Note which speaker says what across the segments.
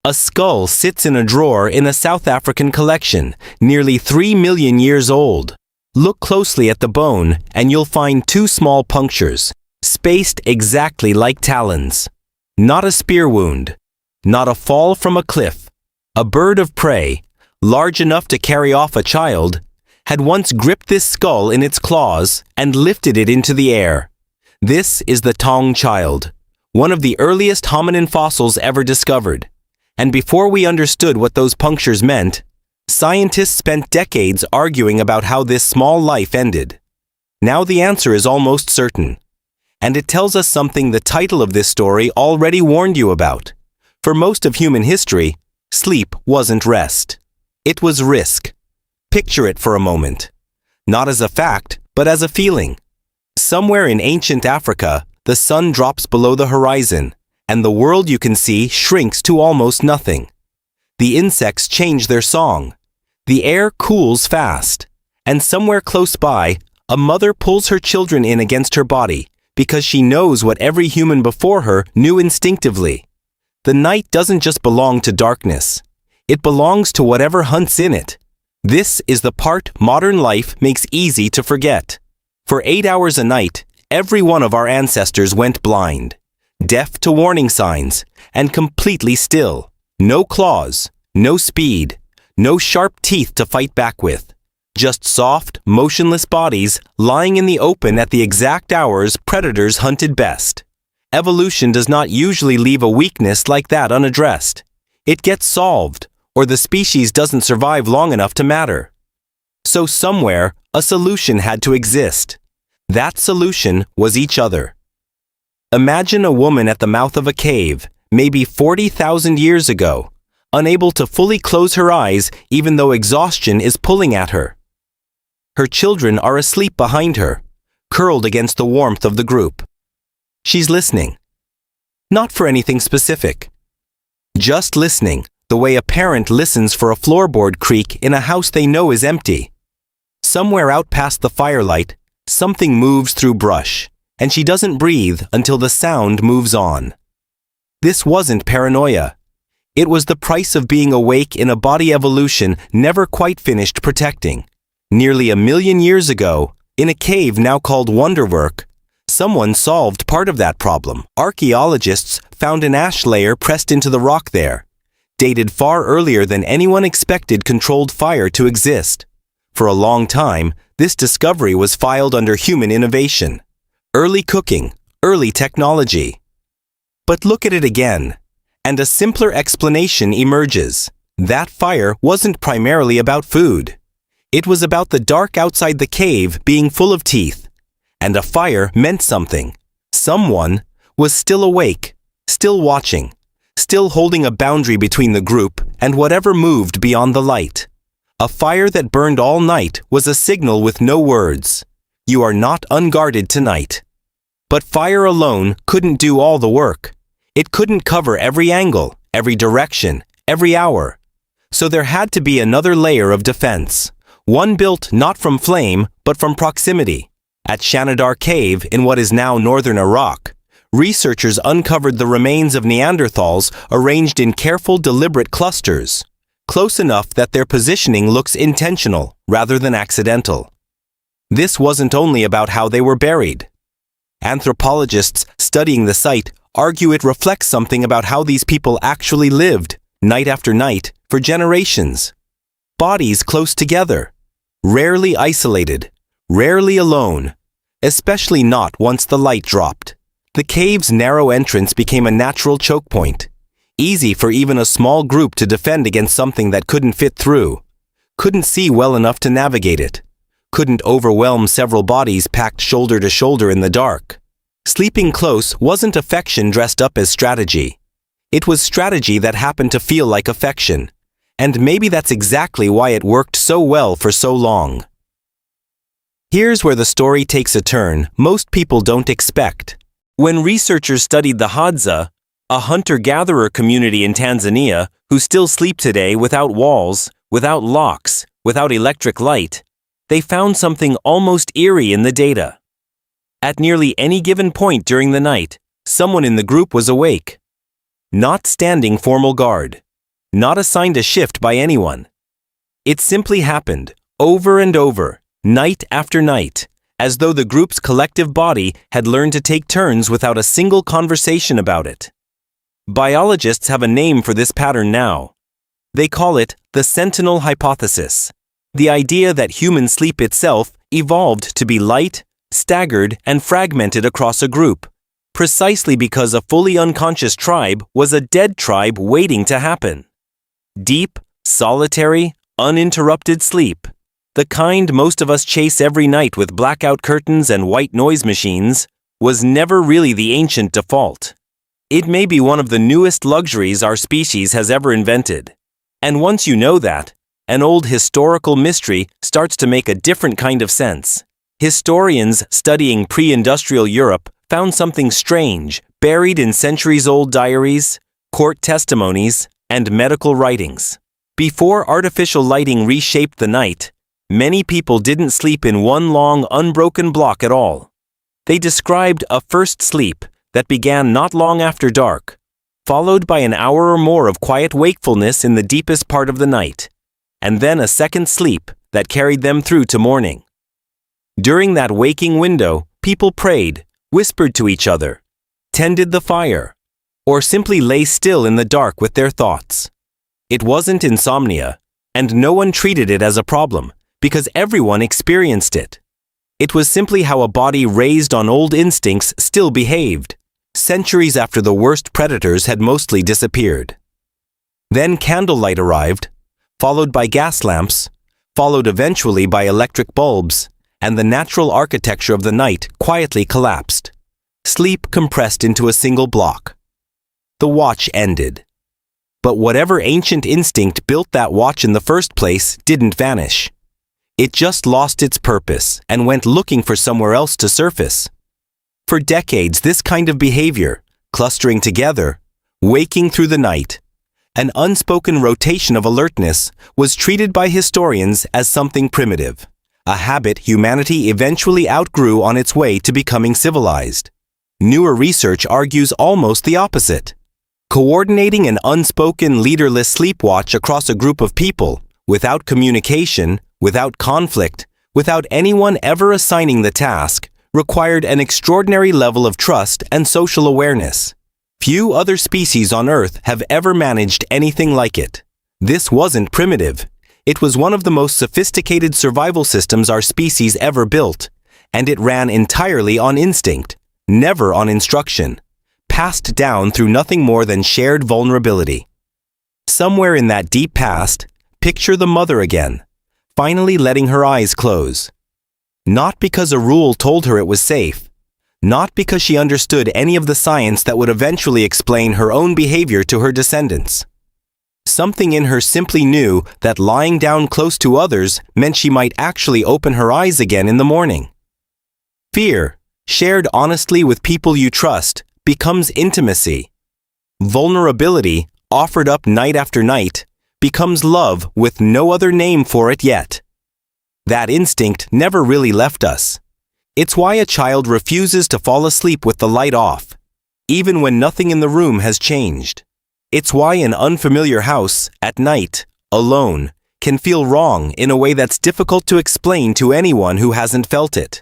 Speaker 1: A skull sits in a drawer in a South African collection, nearly 3 million years old. Look closely at the bone and you'll find two small punctures, spaced exactly like talons. Not a spear wound. Not a fall from a cliff. A bird of prey, large enough to carry off a child, had once gripped this skull in its claws and lifted it into the air. This is the Taung child, one of the earliest hominin fossils ever discovered. And before we understood what those punctures meant, scientists spent decades arguing about how this small life ended. Now the answer is almost certain. And it tells us something the title of this story already warned you about. For most of human history, sleep wasn't rest. It was risk. Picture it for a moment. Not as a fact, but as a feeling. Somewhere in ancient Africa, the sun drops below the horizon, and the world you can see shrinks to almost nothing. The insects change their song. The air cools fast. And somewhere close by, a mother pulls her children in against her body because she knows what every human before her knew instinctively. The night doesn't just belong to darkness. It belongs to whatever hunts in it. This is the part modern life makes easy to forget. For 8 hours a night, every one of our ancestors went blind, deaf to warning signs, and completely still. No claws, no speed, no sharp teeth to fight back with. Just soft, motionless bodies lying in the open at the exact hours predators hunted best. Evolution does not usually leave a weakness like that unaddressed. It gets solved, or the species doesn't survive long enough to matter. So somewhere, a solution had to exist. That solution was each other. Imagine a woman at the mouth of a cave, maybe 40,000 years ago, unable to fully close her eyes even though exhaustion is pulling at her. Her children are asleep behind her, curled against the warmth of the group. She's listening. Not for anything specific. Just listening, the way a parent listens for a floorboard creak in a house they know is empty. Somewhere out past the firelight, something moves through brush, and she doesn't breathe until the sound moves on. This wasn't paranoia. It was the price of being awake in a body evolution never quite finished protecting. Nearly 1 million years ago, in a cave now called Wonderwork, someone solved part of that problem. Archaeologists found an ash layer pressed into the rock there, dated far earlier than anyone expected controlled fire to exist. For a long time, this discovery was filed under human innovation. Early cooking, early technology. But look at it again, and a simpler explanation emerges. That fire wasn't primarily about food. It was about the dark outside the cave being full of teeth. And a fire meant something. Someone was still awake, still watching, still holding a boundary between the group and whatever moved beyond the light. A fire that burned all night was a signal with no words. You are not unguarded tonight. But fire alone couldn't do all the work. It couldn't cover every angle, every direction, every hour. So there had to be another layer of defense. One built not from flame, but from proximity. At Shanidar Cave in what is now northern Iraq, researchers uncovered the remains of Neanderthals arranged in careful, deliberate clusters, close enough that their positioning looks intentional rather than accidental. This wasn't only about how they were buried. Anthropologists studying the site argue it reflects something about how these people actually lived, night after night, for generations. Bodies close together, rarely isolated, rarely alone, especially not once the light dropped. The cave's narrow entrance became a natural choke point, easy for even a small group to defend against something that couldn't fit through, couldn't see well enough to navigate it, couldn't overwhelm several bodies packed shoulder to shoulder in the dark. Sleeping close wasn't affection dressed up as strategy. It was strategy that happened to feel like affection, and maybe that's exactly why it worked so well for so long. Here's where the story takes a turn most people don't expect. When researchers studied the Hadza, a hunter-gatherer community in Tanzania who still sleep today without walls, without locks, without electric light, they found something almost eerie in the data. At nearly any given point during the night, someone in the group was awake. Not standing formal guard, not assigned a shift by anyone. It simply happened, over and over, night after night, as though the group's collective body had learned to take turns without a single conversation about it. Biologists have a name for this pattern now. They call it the sentinel hypothesis, the idea that human sleep itself evolved to be light, staggered, and fragmented across a group, precisely because a fully unconscious tribe was a dead tribe waiting to happen. Deep, solitary, uninterrupted sleep, the kind most of us chase every night with blackout curtains and white noise machines, was never really the ancient default. It may be one of the newest luxuries our species has ever invented. And once you know that, an old historical mystery starts to make a different kind of sense. Historians studying pre-industrial Europe found something strange buried in centuries-old diaries, court testimonies, and medical writings. Before artificial lighting reshaped the night, many people didn't sleep in one long, unbroken block at all. They described a first sleep that began not long after dark, followed by an hour or more of quiet wakefulness in the deepest part of the night, and then a second sleep that carried them through to morning. During that waking window, people prayed, whispered to each other, tended the fire, or simply lay still in the dark with their thoughts. It wasn't insomnia, and no one treated it as a problem, because everyone experienced it. It was simply how a body raised on old instincts still behaved, centuries after the worst predators had mostly disappeared. Then candlelight arrived, followed by gas lamps, followed eventually by electric bulbs, and the natural architecture of the night quietly collapsed. Sleep compressed into a single block. The watch ended. But whatever ancient instinct built that watch in the first place didn't vanish. It just lost its purpose and went looking for somewhere else to surface. For decades, this kind of behavior, clustering together, waking through the night, an unspoken rotation of alertness, was treated by historians as something primitive, a habit humanity eventually outgrew on its way to becoming civilized. Newer research argues almost the opposite. Coordinating an unspoken, leaderless sleep watch across a group of people, without communication, without conflict, without anyone ever assigning the task, required an extraordinary level of trust and social awareness. Few other species on Earth have ever managed anything like it. This wasn't primitive. It was one of the most sophisticated survival systems our species ever built, and it ran entirely on instinct, never on instruction, passed down through nothing more than shared vulnerability. Somewhere in that deep past, picture the mother again, finally letting her eyes close. Not because a rule told her it was safe, not because she understood any of the science that would eventually explain her own behavior to her descendants. Something in her simply knew that lying down close to others meant she might actually open her eyes again in the morning. Fear, shared honestly with people you trust, becomes intimacy. Vulnerability, offered up night after night, becomes love with no other name for it yet. That instinct never really left us. It's why a child refuses to fall asleep with the light off, even when nothing in the room has changed. It's why an unfamiliar house, at night, alone, can feel wrong in a way that's difficult to explain to anyone who hasn't felt it.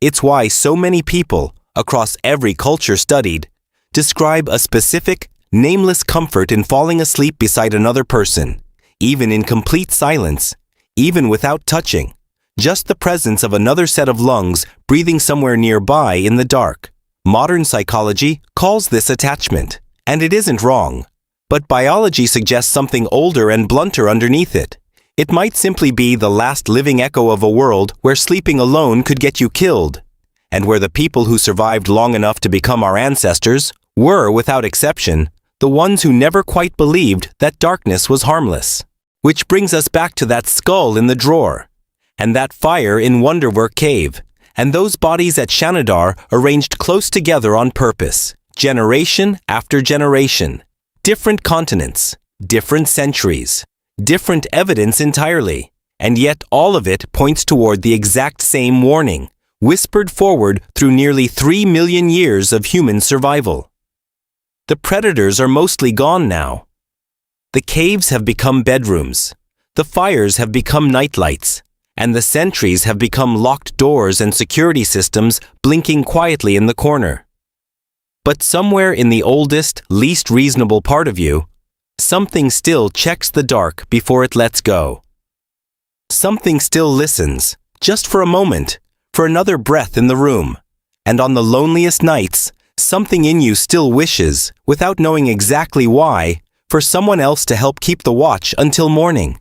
Speaker 1: It's why so many people, across every culture studied, describe a specific, nameless comfort in falling asleep beside another person, even in complete silence, even without touching, just the presence of another set of lungs breathing somewhere nearby in the dark. Modern psychology calls this attachment, and it isn't wrong. But biology suggests something older and blunter underneath it. It might simply be the last living echo of a world where sleeping alone could get you killed, and where the people who survived long enough to become our ancestors were, without exception, the ones who never quite believed that darkness was harmless. Which brings us back to that skull in the drawer, and that fire in Wonderwork Cave, and those bodies at Shanidar arranged close together on purpose, generation after generation. Different continents, different centuries, different evidence entirely, and yet all of it points toward the exact same warning, whispered forward through nearly 3 million years of human survival. The predators are mostly gone now. The caves have become bedrooms. The fires have become nightlights. And the sentries have become locked doors and security systems blinking quietly in the corner. But somewhere in the oldest, least reasonable part of you, something still checks the dark before it lets go. Something still listens, just for a moment, for another breath in the room. And on the loneliest nights, something in you still wishes, without knowing exactly why, for someone else to help keep the watch until morning.